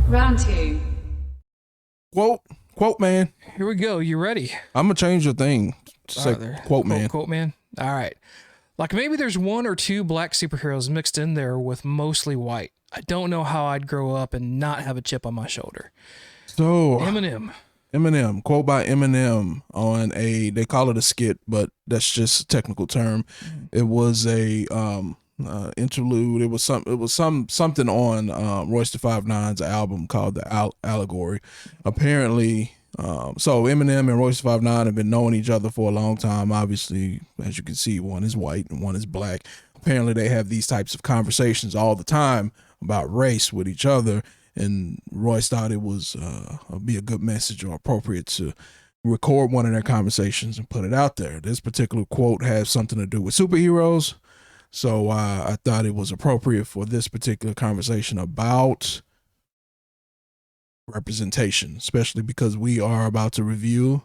Round two. Quote man. Here we go. You ready? I'm gonna change your thing to say there. quote man. Quote man. All right. Like maybe there's one or two black superheroes mixed in there with mostly white. I don't know how I'd grow up and not have a chip on my shoulder. So Eminem. Quote by Eminem on they call it a skit, but that's just a technical term. It was a interlude. It was something on Royce da 5'9's album called the Allegory. Apparently, so Eminem and Royce da 5'9 have been knowing each other for a long time. Obviously, as you can see, one is white and one is black. Apparently, they have these types of conversations all the time about race with each other. And Royce thought it was be a good message or appropriate to record one of their conversations and put it out there. This particular quote has something to do with superheroes. So I thought it was appropriate for this particular conversation about representation, especially because we are about to review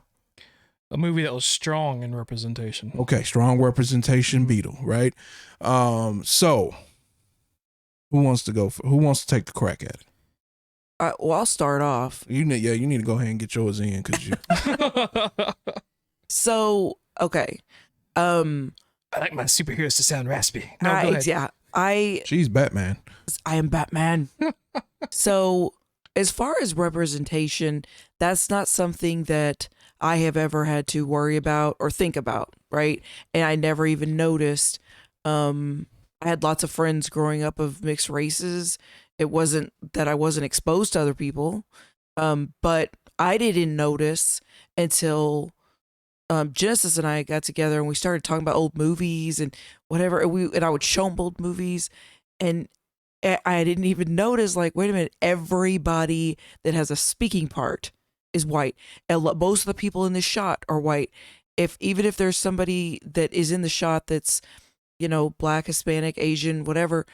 a movie that was strong in representation. Okay, strong representation, Beetle, right? So who wants to take the crack at it? Well, I'll start off. You need to go ahead and get yours in because you. So okay, I like my superheroes to sound raspy. No, go ahead. Yeah, She's Batman. I am Batman. So as far as representation, that's not something that I have ever had to worry about or think about, right? And I never even noticed. I had lots of friends growing up of mixed races. It wasn't that I wasn't exposed to other people, but I didn't notice until Genesis and I got together and we started talking about old movies and whatever. And I would show them old movies, and I didn't even notice. Like, wait a minute, everybody that has a speaking part is white. And most of the people in this shot are white. Even if there's somebody that is in the shot that's, Black, Hispanic, Asian, whatever.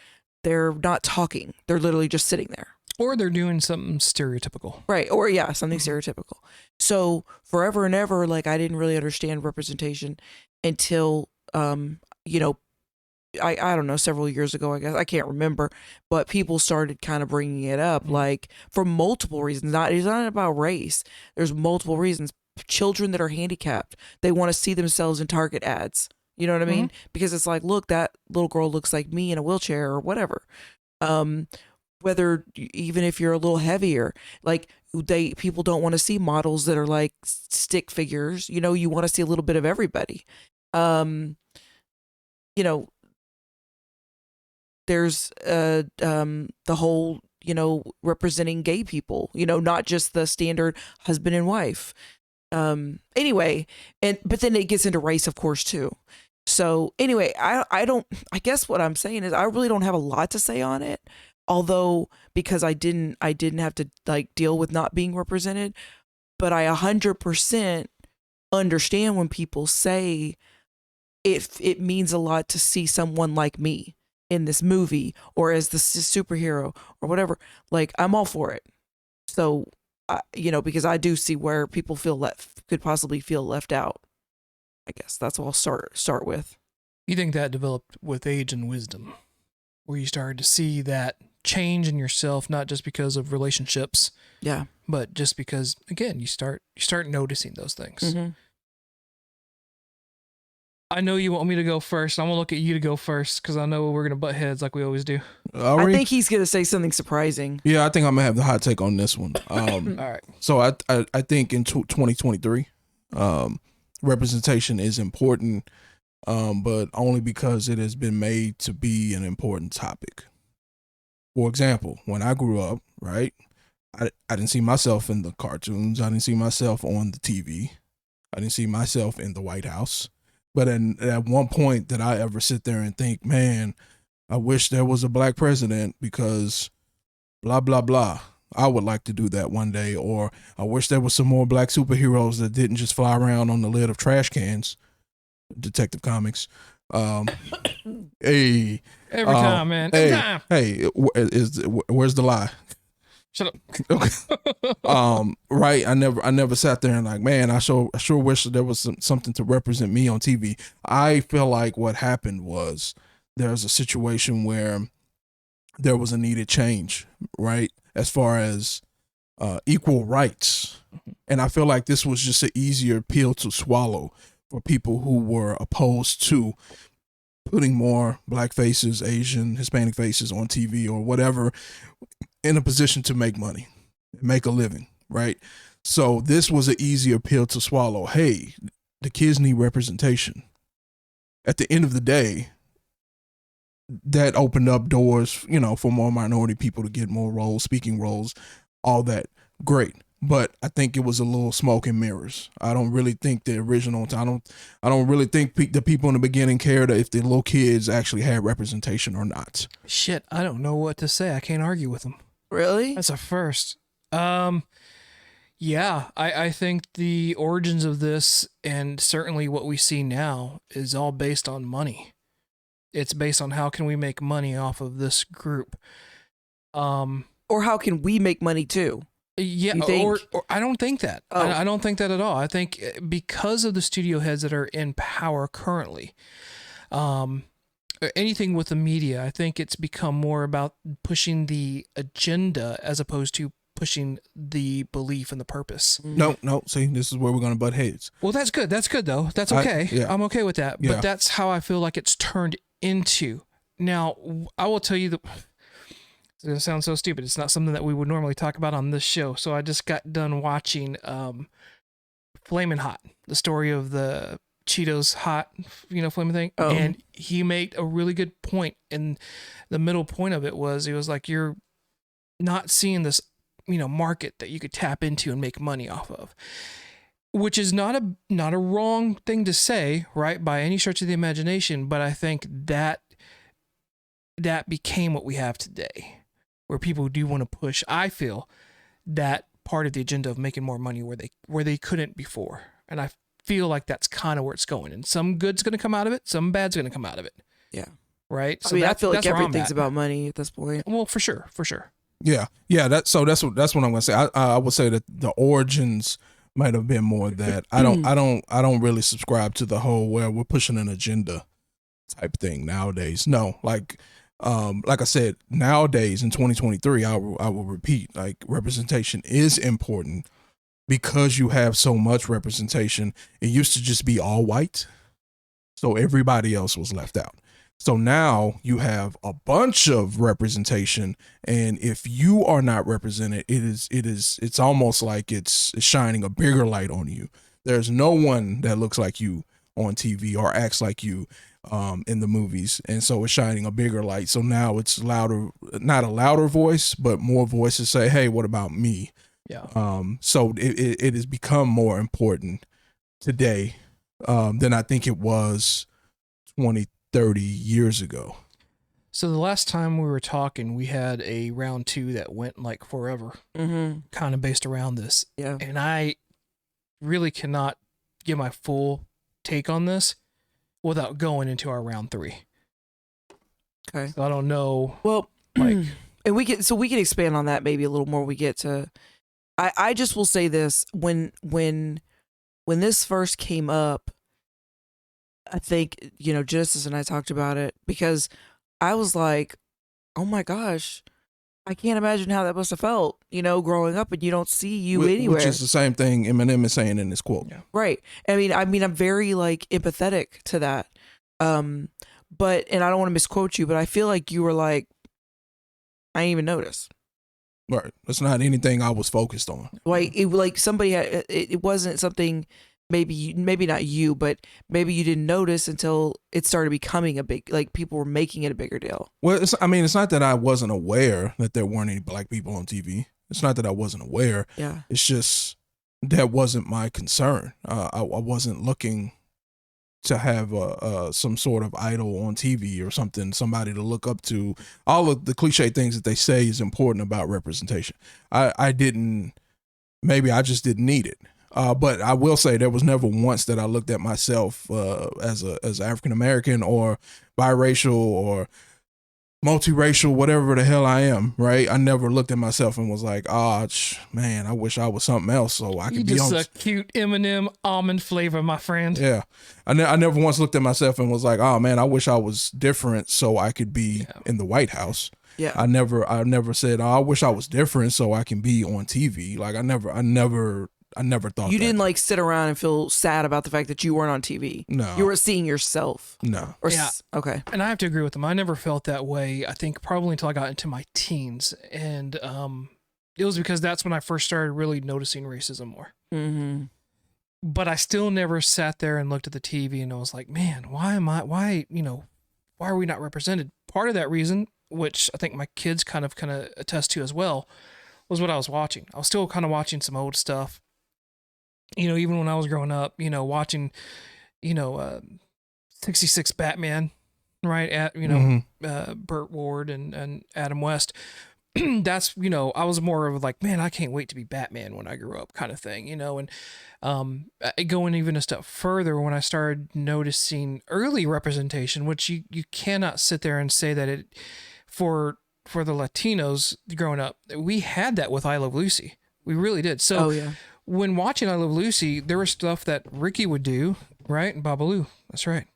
They're not talking. They're literally just sitting there. Or they're doing something stereotypical. Right. Or yeah, something stereotypical. So forever and ever, like I didn't really understand representation until, I don't know, several years ago, I guess. I can't remember. But people started kind of bringing it up, like for multiple reasons. It's not about race. There's multiple reasons. Children that are handicapped, they want to see themselves in Target ads. You know what I mean? Mm-hmm. Because it's like, look, that little girl looks like me in a wheelchair or whatever. Whether even if you're a little heavier, like people don't want to see models that are like stick figures. You want to see a little bit of everybody. There's the whole, representing gay people, not just the standard husband and wife. Anyway, but then it gets into race, of course, too. So anyway, I guess what I'm saying is I really don't have a lot to say on it, although because I didn't have to like deal with not being represented, but I 100% understand when people say it means a lot to see someone like me in this movie or as the superhero or whatever. Like I'm all for it. So, because I do see where people could possibly feel left out. I guess that's what I'll start with. You think that developed with age and wisdom, where you started to see that change in yourself, not just because of relationships, yeah, but just because, again, you start noticing those things. Mm-hmm. I know you want me to go first. I'm gonna look at you to go first because I know we're gonna butt heads like we always do. I think he's gonna say something surprising. Yeah, I think I'm gonna have the hot take on this one. All right. So I think in 2023, representation is important, but only because it has been made to be an important topic. For example, when I grew up, right, I didn't see myself in the cartoons. I didn't see myself on the TV. I didn't see myself in the White House. But at one point did I ever sit there and think, man, I wish there was a black president because blah, blah, blah. I would like to do that one day. Or I wish there was some more black superheroes that didn't just fly around on the lid of trash cans. Detective Comics. Hey. Every time, man. Every time. Hey, where's the lie? Shut up. Okay. Right. I never sat there and like, man, I sure wish there was something to represent me on TV. I feel like what happened was there's a situation where there was a needed change, right? as far as equal rights. And I feel like this was just an easier pill to swallow for people who were opposed to putting more black faces, Asian, Hispanic faces on TV or whatever in a position to make money, make a living, right? So this was an easier pill to swallow. Hey, the kids need representation. At the end of the day, that opened up doors, you know, for more minority people to get more roles, speaking roles, all that. Great. But I think it was a little smoke and mirrors. I don't really think the original, I don't really think the people in the beginning cared if the little kids actually had representation or not. Shit, I don't know what to say. I can't argue with them. Really? That's a first. Yeah, I think the origins of this and certainly what we see now is all based on money. It's based on how can we make money off of this group. Or how can we make money too? Yeah, or I don't think that. Oh. I don't think that at all. I think because of the studio heads that are in power currently, anything with the media, I think it's become more about pushing the agenda as opposed to pushing the belief and the purpose. No. See, this is where we're going to butt heads. Well, that's good. That's good, though. That's okay. Yeah. I'm okay with that. Yeah. But that's how I feel like it's turned into. Now, I will tell you it's going to sound so stupid. It's not something that we would normally talk about on this show. So I just got done watching Flamin' Hot, the story of the Cheetos Hot, flaming thing. Oh. And he made a really good point. And the middle point of it was, he was like, you're not seeing this, market that you could tap into and make money off of, which is not a wrong thing to say, right? By any stretch of the imagination. But I think that became what we have today, where people do want to push, I feel, that part of the agenda of making more money where they couldn't before. And I feel like that's kind of where it's going. And some good's going to come out of it, some bad's going to come out of it. Yeah. Right? So I feel like everything's about money at this point. Well, for sure. Yeah. That's what I'm going to say. I would say that the origins might have been more that I don't really subscribe to the whole where we're pushing an agenda type thing nowadays. No, like I said, nowadays in 2023, I will repeat, like, representation is important because you have so much representation. It used to just be all white, so everybody else was left out. So now you have a bunch of representation, and if you are not represented, it's almost like it's shining a bigger light on you. There's no one that looks like you on TV or acts like you in the movies, and so it's shining a bigger light. So now it's louder, not a louder voice, but more voices say, hey, what about me? Yeah. So it has become more important today than I think it was 20-30 years ago. So the last time we were talking, we had a round 2 that went like forever, kind of based around this. Yeah. And I really cannot give my full take on this without going into our round 3. Okay. So I don't know. Well, and we can expand on that maybe a little more when we get to. I just will say this: when this first came up, I think Genesis and I talked about it because I was like, oh my gosh, I can't imagine how that must have felt, growing up and you don't see you anywhere. Which is the same thing Eminem is saying in this quote. Yeah. Right. I mean, I'm very empathetic to that. But I don't want to misquote you, but I feel like you were like, I didn't even notice. Right. It's not anything I was focused on. Somebody had, it wasn't something, maybe not you, but maybe you didn't notice until it started becoming a big, people were making it a bigger deal. Well, it's not that I wasn't aware that there weren't any black people on TV. It's not that I wasn't aware. Yeah. It's just that wasn't my concern. I wasn't looking to have some sort of idol on TV or something, somebody to look up to. All of the cliche things that they say is important about representation. Maybe I just didn't need it. But I will say there was never once that I looked at myself as African American or biracial or multiracial, whatever the hell I am, right? I never looked at myself and was like, man, I wish I was something else so I could be on. You just a cute M&M almond flavor, my friend. Yeah. I never once looked at myself and was like, oh man, I wish I was different so I could be in the White House. Yeah. I never said, oh, I wish I was different so I can be on TV. Like I never thought You that. didn't like sit around and feel sad about the fact that you weren't on TV. No. You were seeing yourself. No. Or Yeah. Okay. And I have to agree with them. I never felt that way. I think probably until I got into my teens, and it was because that's when I first started really noticing racism more. Mm-hmm. But I still never sat there and looked at the TV and I was like, man, why are we not represented? Part of that reason, which I think my kids kind of attest to as well, was what I was watching. I was still kind of watching some old stuff. Even when I was growing up, watching, 66 Batman, right? At, Burt Ward and Adam West. That's, I was more of like, man, I can't wait to be Batman when I grew up kind of thing, and going even a step further when I started noticing early representation, which you cannot sit there and say that it for the Latinos growing up, we had that with I Love Lucy. We really did. So when watching I Love Lucy, there was stuff that Ricky would do, right? And Babalu, that's right.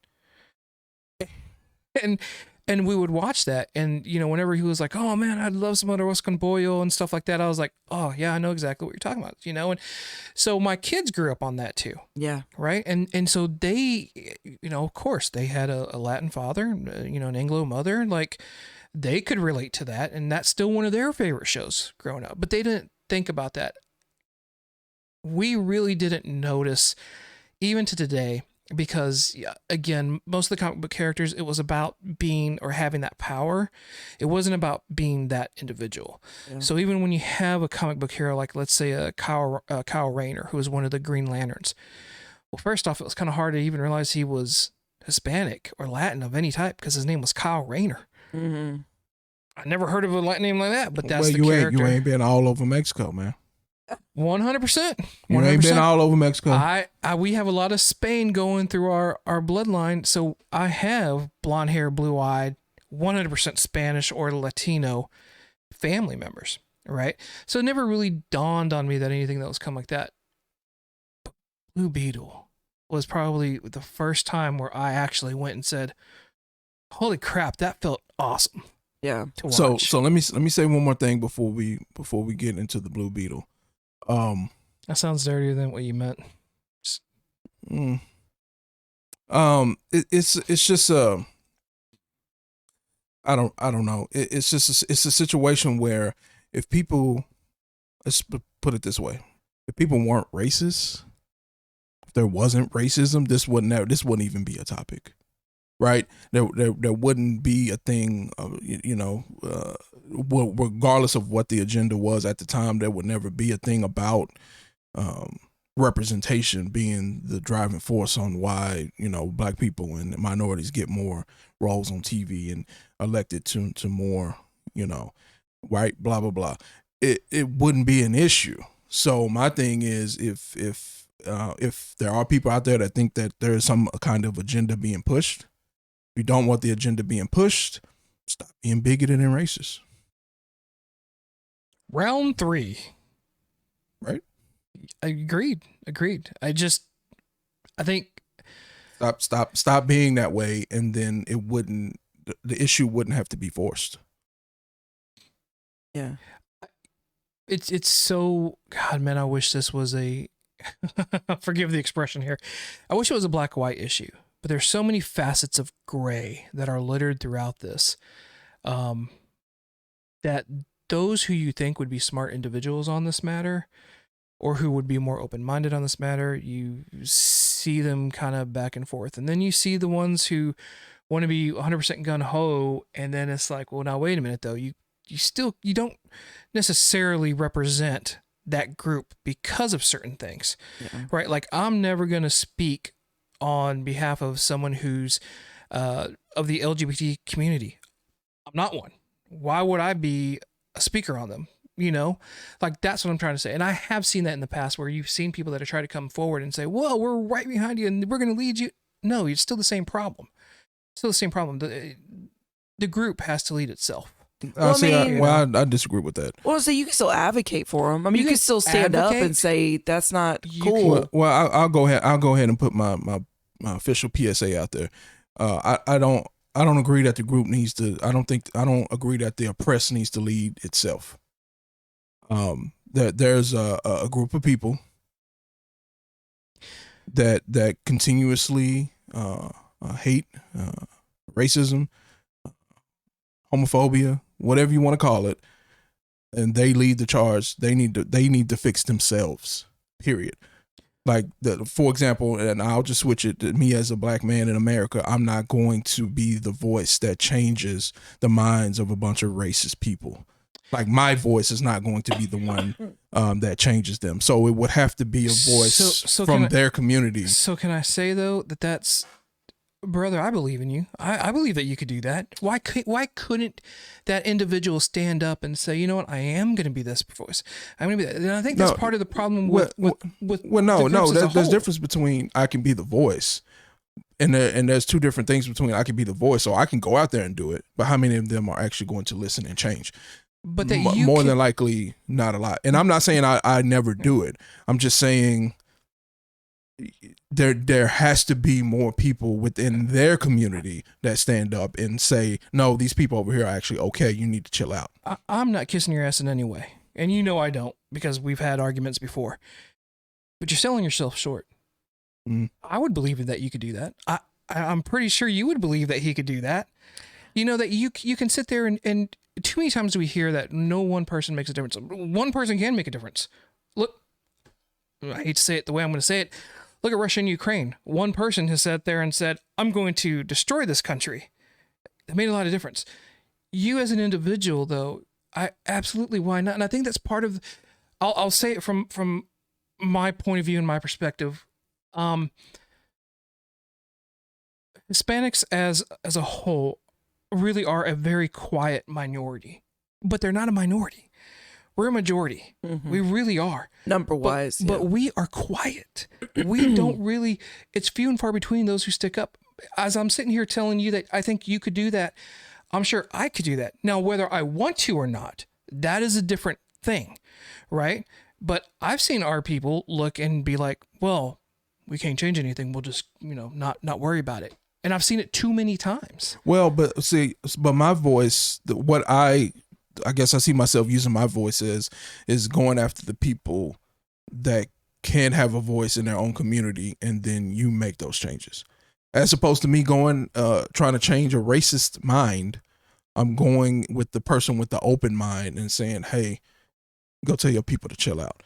And we would watch that, and whenever he was like, "Oh man, I'd love some other West Boyo" and stuff like that, I was like, "Oh yeah, I know exactly what you're talking about," And so my kids grew up on that too. Yeah. Right. And so they, of course, they had a Latin father, an Anglo mother, like they could relate to that, and that's still one of their favorite shows growing up. But they didn't think about that. We really didn't notice, even to today. Because again, most of the comic book characters, it was about being or having that power. It wasn't about being that individual. Yeah. So even when you have a comic book hero, like let's say a Kyle Rayner, who was one of the Green Lanterns. Well, first off, it was kind of hard to even realize he was Hispanic or Latin of any type because his name was Kyle Rayner. Mm-hmm. I never heard of a Latin name like that, but that's the character. You ain't been all over Mexico, man. 100%. You ain't been all over Mexico. We have a lot of Spain going through our bloodline, so I have blonde hair, blue eyed, 100% Spanish or Latino family members, right? So it never really dawned on me that anything that was come like that. But Blue Beetle was probably the first time where I actually went and said, "Holy crap, that felt awesome." Yeah. To watch. So let me say one more thing before we get into the Blue Beetle. That sounds dirtier than what you meant. It's just I don't know. It's just it's a situation where if people, let's put it this way, if people weren't racist, if there wasn't racism, this wouldn't even be a topic, right? There wouldn't be a thing, regardless of what the agenda was at the time. There would never be a thing about representation being the driving force on why black people and minorities get more roles on TV and elected to more, right, blah blah blah. It wouldn't be an issue. So my thing is, if there are people out there that think that there is some kind of agenda being pushed, if you don't want the agenda being pushed, stop being bigoted and racist. Round 3. Right. Agreed. I think stop being that way, and then the issue wouldn't have to be forced. Yeah. It's so, God, man, I wish this was a forgive the expression here. I wish it was a black or white issue, but there's so many facets of gray that are littered throughout this, that those who you think would be smart individuals on this matter, or who would be more open-minded on this matter, you see them kind of back and forth. And then you see the ones who want to be 100% gun-ho, and then it's like, well, now wait a minute though. You don't necessarily represent that group because of certain things, right? Like I'm never going to speak on behalf of someone who's of the LGBT community. I'm not one. Why would I be a speaker on them? Like that's what I'm trying to say. And I have seen that in the past where you've seen people that are trying to come forward and say, "Whoa, we're right behind you and we're going to lead you." No, it's still the same problem. The group has to lead itself. I disagree with that. Well, so you can still advocate for them. I mean, you can still stand up and say that's not cool. Well, I'll go ahead and put my official PSA out there. I don't I don't agree that the group needs to. I don't agree that the oppressed needs to lead itself. There's a group of people that continuously hate, racism, homophobia, whatever you want to call it, and they lead the charge. They need to fix themselves. Period. Like, for example, and I'll just switch it to me as a black man in America. I'm not going to be the voice that changes the minds of a bunch of racist people. Like, my voice is not going to be the one that changes them. So it would have to be a voice from their community. So can I say, though, that's, brother, I believe in you. I believe that you could do that. Why couldn't that individual stand up and say, you know what, I am going to be this voice. I'm going to be that. And I think that's part of the problem with there's difference between I can be the voice, and there's two different things between I can be the voice. So I can go out there and do it, but how many of them are actually going to listen and change? But that more than likely, not a lot. And I'm not saying I never do it. I'm just saying there has to be more people within their community that stand up and say, no, these people over here are actually okay. You need to chill out. I'm not kissing your ass in any way. And you know I don't, because we've had arguments before. But you're selling yourself short. Mm. I would believe that you could do that. I'm pretty sure you would believe that he could do that. You know, that you can sit there and too many times we hear that no one person makes a difference. One person can make a difference. Look, I hate to say it the way I'm going to say it. Look at Russia and Ukraine. One person has sat there and said, I'm going to destroy this country. It made a lot of difference. You as an individual, though, absolutely, why not? And I think that's part of, I'll say it from my point of view and my perspective. Hispanics as a whole really are a very quiet minority, but they're not a minority. We're a majority. Mm-hmm. We really are. Number wise. But we are quiet. We don't really, it's few and far between those who stick up. As I'm sitting here telling you that I think you could do that, I'm sure I could do that. Now, whether I want to or not, that is a different thing, right? But I've seen our people look and be like, well, we can't change anything. We'll just, not worry about it. And I've seen it too many times. Well, but my voice, what I guess I see myself using my voice is going after the people that can have a voice in their own community, and then you make those changes. As opposed to me going, trying to change a racist mind, I'm going with the person with the open mind and saying, hey, go tell your people to chill out.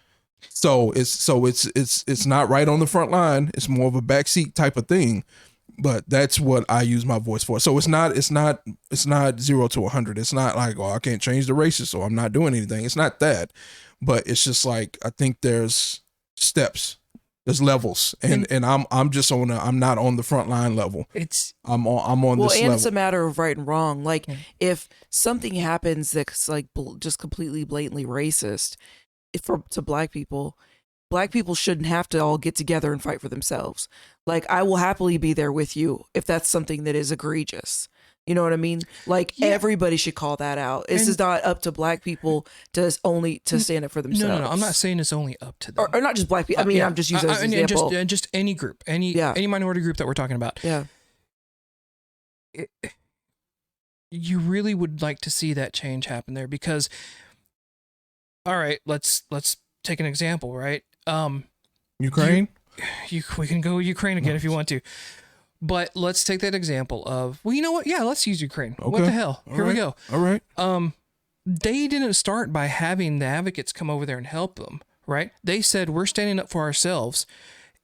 So it's not right on the front line. It's more of a backseat type of thing. But that's what I use my voice for. So it's not 0 to 100. It's not like, oh, I can't change the racist, so I'm not doing anything. It's not that. But it's just like, I think there's steps, there's levels, and I'm just I'm not on the front line level. I'm on this level. It's a matter of right and wrong. Like, if something happens that's like just completely blatantly racist, to black people shouldn't have to all get together and fight for themselves. Like, I will happily be there with you if that's something that is egregious. You know what I mean? Like, everybody should call that out. This is not up to black people to stand up for themselves. No. I'm not saying it's only up to them. Or not just black people. I mean, I'm just using as an example. Just any group, any minority group that we're talking about. Yeah. You really would like to see that change happen there, because, all right, let's take an example, right? Ukraine? We can go Ukraine again if you want to. But let's take that example of, well, you know what? Yeah, let's use Ukraine. Okay. What the hell? Here we go. All right. They didn't start by having the advocates come over there and help them, right? They said, we're standing up for ourselves.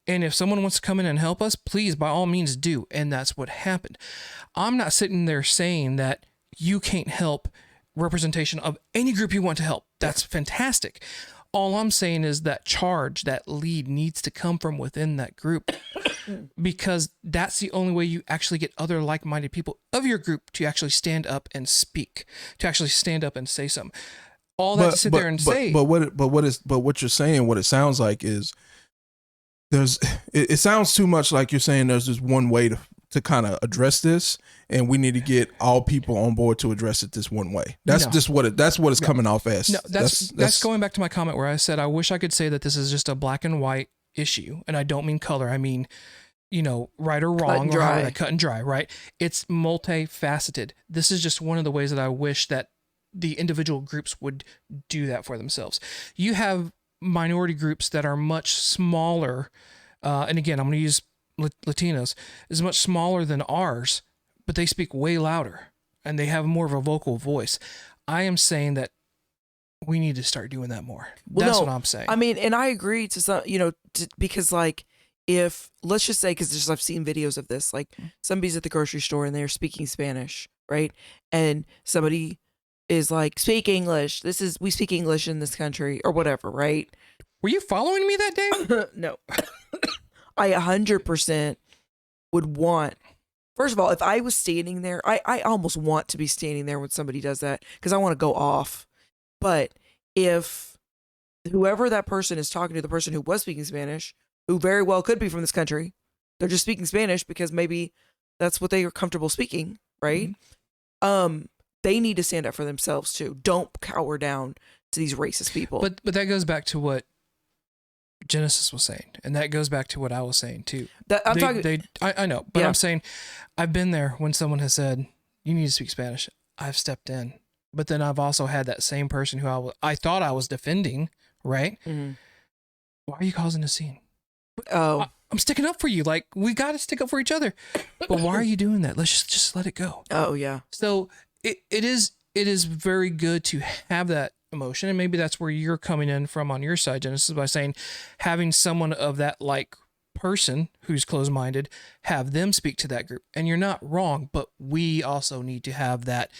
And if someone wants to come in and help us, please, by all means, do. And that's what happened. I'm not sitting there saying that you can't help representation of any group you want to help. That's fantastic. All I'm saying is that that lead needs to come from within that group, because that's the only way you actually get other like-minded people of your group to actually stand up and speak, to actually stand up and say something. All that to sit there and say. But what you're saying, what it sounds like is it sounds too much like you're saying there's just one way to kind of address this, and we need to get all people on board to address it this one way. That's just what it's coming off as. No, that's going back to my comment where I said I wish I could say that this is just a black and white issue, and I don't mean color. I mean, right or Cut wrong and or however dry. that cut and dry, right? It's multifaceted. This is just one of the ways that I wish that the individual groups would do that for themselves. You have minority groups that are much smaller, and again, I'm going to use Latinos, is much smaller than ours, but they speak way louder and they have more of a vocal voice. I am saying that we need to start doing that more. Well, That's no, what I'm saying. I mean, and I agree to some, because like if let's just say, because I've seen videos of this, like somebody's at the grocery store and they're speaking Spanish, right? And somebody is like, speak English. We speak English in this country or whatever, right? Were you following me that day? No. I 100% would want, first of all, if I was standing there, I almost want to be standing there when somebody does that because I want to go off. But if whoever that person is talking to, the person who was speaking Spanish, who very well could be from this country, they're just speaking Spanish because maybe that's what they are comfortable speaking, right? Mm-hmm. They need to stand up for themselves too. Don't cower down to these racist people. But that goes back to what Genesis was saying, and that goes back to what I was saying too. I know, but yeah. I'm saying I've been there when someone has said you need to speak Spanish. I've stepped in, but then I've also had that same person who I thought I was defending, right? Mm-hmm. Why are you causing a scene? Oh, I'm sticking up for you. Like, we got to stick up for each other. But why are you doing that? Let's just let it go. Oh yeah. So it is very good to have that emotion, and maybe that's where you're coming in from on your side, Genesis, by saying having someone of that like person who's closed-minded, have them speak to that group. And you're not wrong, but we also need to have that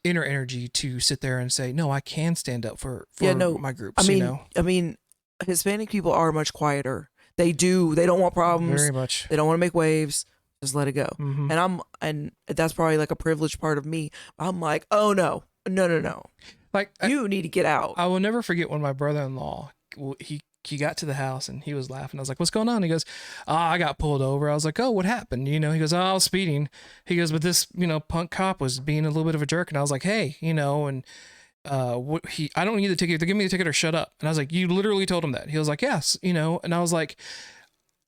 inner energy to sit there and say, no, I can stand up for my groups. I mean, Hispanic people are much quieter. They don't want problems. Very much. They don't want to make waves. Just let it go. Mm-hmm. And that's probably like a privileged part of me. I'm like, oh no. Like, you need to get out. I will never forget when my brother-in-law, he got to the house and he was laughing. I was like, what's going on? He goes, I got pulled over. I was like, oh, what happened? He goes, I was speeding. He goes, but this, punk cop was being a little bit of a jerk. And I was like, hey, and I don't need the ticket. Either give me the ticket or shut up. And I was like, you literally told him that? He was like, yes, and I was like,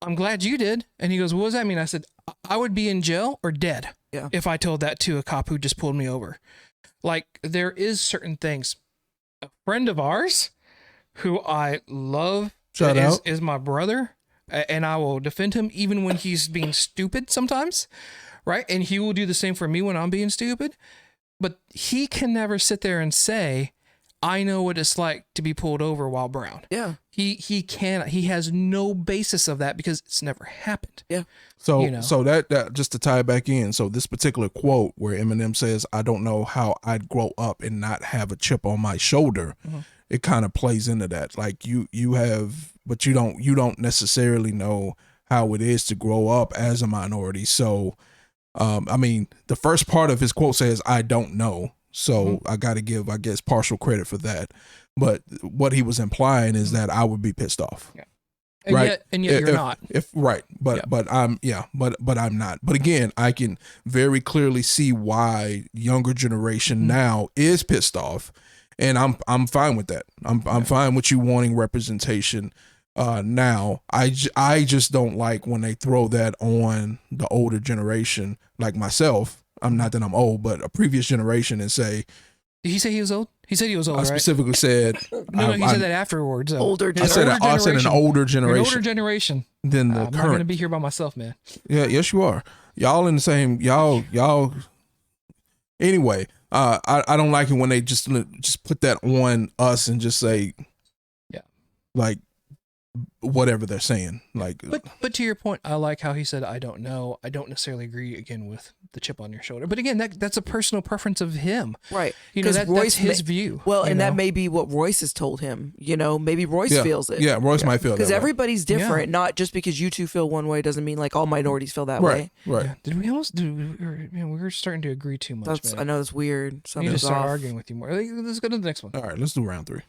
I'm glad you did. And he goes, what does that mean? I said, I would be in jail or dead if I told that to a cop who just pulled me over. Like, there is certain things. A friend of ours who I love is my brother, and I will defend him even when he's being stupid sometimes, right? And he will do the same for me when I'm being stupid. But he can never sit there and say, I know what it's like to be pulled over while brown. Yeah. He cannot. He has no basis of that because it's never happened. Yeah. So so that just to tie it back in. So this particular quote where Eminem says, I don't know how I'd grow up and not have a chip on my shoulder. Mm-hmm. It kind of plays into that. Like you have, but you don't necessarily know how it is to grow up as a minority. So, I mean, the first part of his quote says, I don't know. So I got to give, I guess, partial credit for that. But what he was implying is that I would be pissed off. Yeah. And right. Yet you're not. But I'm not. But again, I can very clearly see why younger generation now is pissed off. And I'm fine with that. I'm fine with you wanting representation now. I just don't like when they throw that on the older generation, like myself. I'm not that I'm old, but a previous generation, and say. Did he say he was old? He said he was old, I specifically said. No, he said that afterwards. Older generation. I said an older generation. An older generation. Than the current. I'm not going to be here by myself, man. Yeah, yes, you are. Y'all in the same. Y'all. Anyway, I don't like it when they just put that on us and just say, like, whatever they're saying. Like, but to your point, I like how he said, I don't know. I don't necessarily agree again with the chip on your shoulder. But again, that's a personal preference of him. Right. That's his view. Well, and that may be what Royce has told him. Maybe Royce feels it. Yeah, Royce might feel that. Because everybody's different. Yeah. Not just because you two feel one way doesn't mean like all minorities feel that way. Right. Yeah. Did we almost do? We were starting to agree too much. I know that's weird. I need to start arguing with you more. Let's go to the next one. All right, let's do round 3.